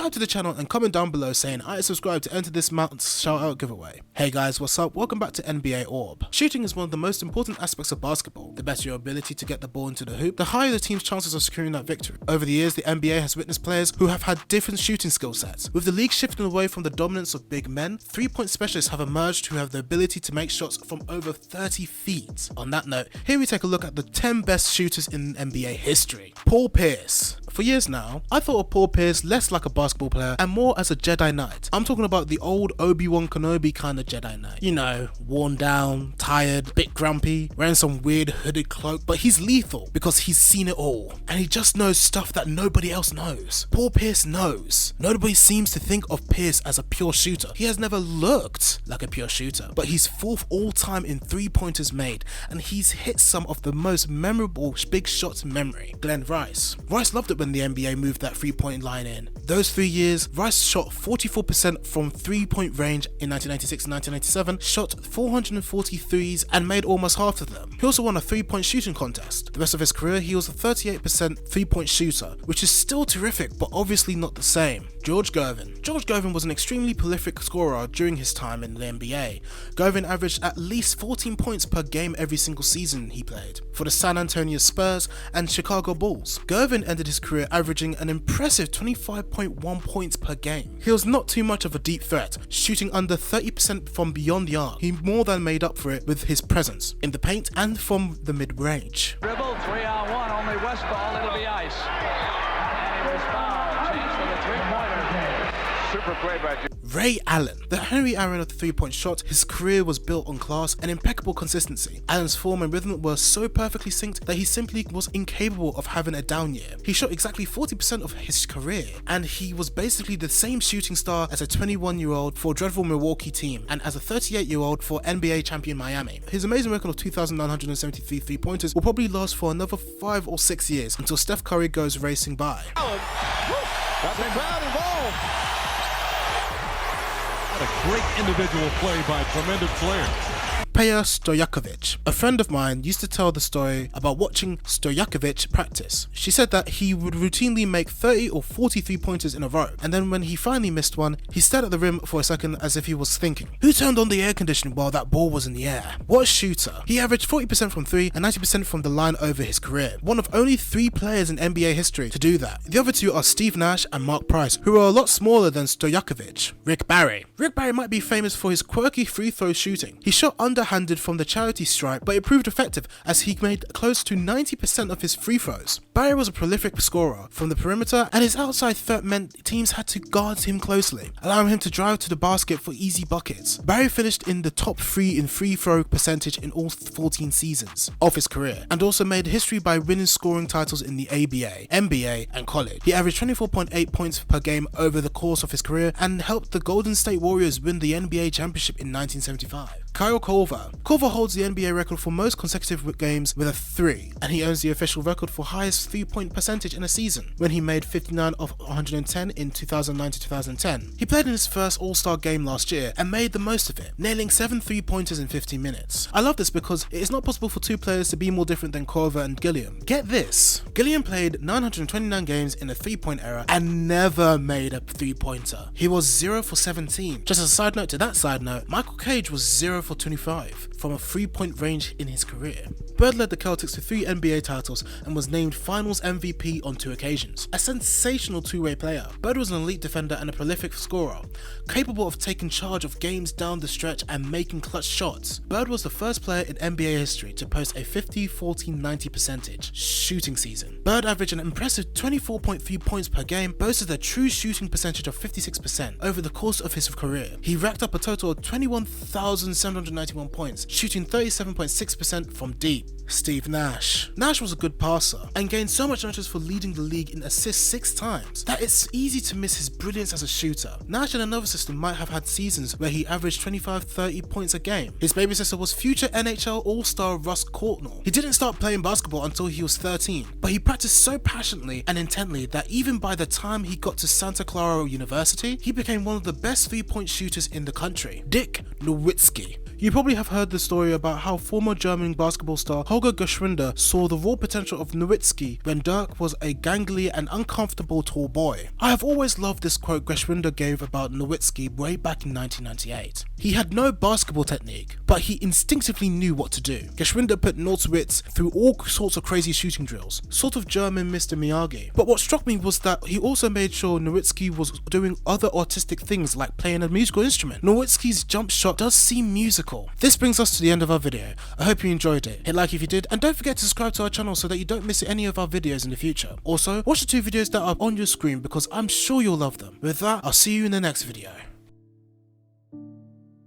subscribe to the channel and comment down below saying I subscribe to enter this month's shout out giveaway. Hey guys, what's up? Welcome back to NBA Orb. Shooting is one of the most important aspects of basketball. The better your ability to get the ball into the hoop, the higher the team's chances of securing that victory. Over the years, the NBA has witnessed players who have had different shooting skill sets. With the league shifting away from the dominance of big men, 3-point specialists have emerged who have the ability to make shots from over 30 feet. On that note, here we take a look at the 10 best shooters in NBA history. Paul Pierce. For years now, I thought of Paul Pierce less like a basketball player and more as a Jedi Knight. I'm talking about the old Obi-Wan Kenobi kind of Jedi Knight. You know, worn down, tired, bit grumpy, wearing some weird hooded cloak, but he's lethal because he's seen it all. And he just knows stuff that nobody else knows. Paul Pierce knows. Nobody seems to think of Pierce as a pure shooter. He has never looked like a pure shooter, but he's 4th all time in 3-pointers made, and he's hit some of the most memorable big shots in memory. Glenn Rice. Rice loved it when the NBA moved that 3-point line in. Those 3 years, Rice shot 44% from 3-point range in 1996 and 1997, shot 443s and made almost half of them. He also won a 3-point shooting contest. The rest of his career, he was a 38% 3-point shooter, which is still terrific, but obviously not the same. George Gervin. George Gervin was an extremely prolific scorer during his time in the NBA. Gervin averaged at least 14 points per game every single season he played for the San Antonio Spurs and Chicago Bulls. Gervin ended his career averaging an impressive 25.1 points per game. He was not too much of a deep threat, shooting under 30% from beyond the arc. He more than made up for it with his presence in the paint and from the mid-range. Dribble, 3-on-1, only West ball, it'll be ice. And he was fouled. Chance for the three-pointer. Super play by Ray Allen. The Henry Aaron of the 3-point shot, his career was built on class and impeccable consistency. Allen's form and rhythm were so perfectly synced that he simply was incapable of having a down year. He shot exactly 40% of his career, and he was basically the same shooting star as a 21-year-old for dreadful Milwaukee team and as a 38-year-old for NBA champion Miami. His amazing record of 2,973 3-pointers will probably last for another 5 or 6 years until Steph Curry goes racing by. Allen, got the crowd involved. What a great individual play by a tremendous player. Peja Stojakovic. A friend of mine used to tell the story about watching Stojakovic practice. She said that he would routinely make 30 or 40 3-pointers in a row, and then when he finally missed one, he stared at the rim for a second as if he was thinking, who turned on the air conditioning while that ball was in the air? What a shooter. He averaged 40% from 3 and 90% from the line over his career. One of only 3 players in NBA history to do that. The other 2 are Steve Nash and Mark Price, who are a lot smaller than Stojakovic. Rick Barry. Rick Barry might be famous for his quirky free throw shooting. He shot underhanded from the charity stripe, but it proved effective as he made close to 90% of his free throws. Barry was a prolific scorer from the perimeter, and his outside threat meant teams had to guard him closely, allowing him to drive to the basket for easy buckets. Barry finished in the top 3 in free throw percentage in all 14 seasons of his career, and also made history by winning scoring titles in the ABA, NBA, and college. He averaged 24.8 points per game over the course of his career and helped the Golden State Warriors win the NBA championship in 1975. Kyle Korver. Korver holds the NBA record for most consecutive games with a 3, and he owns the official record for highest 3-point percentage in a season when he made 59 of 110 in 2009 to 2010. He played in his first All-Star game last year and made the most of it, nailing 7 3-pointers in 15 minutes. I love this because it is not possible for 2 players to be more different than Korver and Gilliam. Get this, Gilliam played 929 games in the 3-point era and never made a 3-pointer. He was 0 for 17. Just as a side note to that side note, Michael Cage was 0 for 25 from a 3-point range in his career. Bird led the Celtics to 3 NBA titles and was named Finals MVP on 2 occasions. A sensational 2-way player, Bird was an elite defender and a prolific scorer, capable of taking charge of games down the stretch and making clutch shots. Bird was the first player in NBA history to post a 50, 40, 90 percentage shooting season. Bird averaged an impressive 24.3 points per game, boasted a true shooting percentage of 56% over the course of his career. He racked up a total of 21,791 points, shooting 37.6% from deep. Steve Nash. Nash was a good passer and gained so much notice for leading the league in assists 6 times that it's easy to miss his brilliance as a shooter. Nash in another system might have had seasons where he averaged 25-30 points a game. His baby sister was future NHL All-Star Russ Courtnall. He didn't start playing basketball until he was 13, but he practiced so passionately and intently that even by the time he got to Santa Clara University, he became one of the best 3-point shooters in the country. Dick Nowitzki. You probably have heard the story about how former German basketball star Holger Geschwinde saw the raw potential of Nowitzki when Dirk was a gangly and uncomfortable tall boy. I have always loved this quote Geschwinde gave about Nowitzki way back in 1998. He had no basketball technique, but he instinctively knew what to do. Geschwinde put Nordwitz through all sorts of crazy shooting drills, sort of German Mr. Miyagi. But what struck me was that he also made sure Nowitzki was doing other artistic things like playing a musical instrument. Nowitzki's jump shot does seem musical. This brings us to the end of our video. I hope you enjoyed it. Hit like if you did, and don't forget to subscribe to our channel so that you don't miss any of our videos in the future. Also, watch the 2 videos that are on your screen because I'm sure you'll love them. With that, I'll see you in the next video.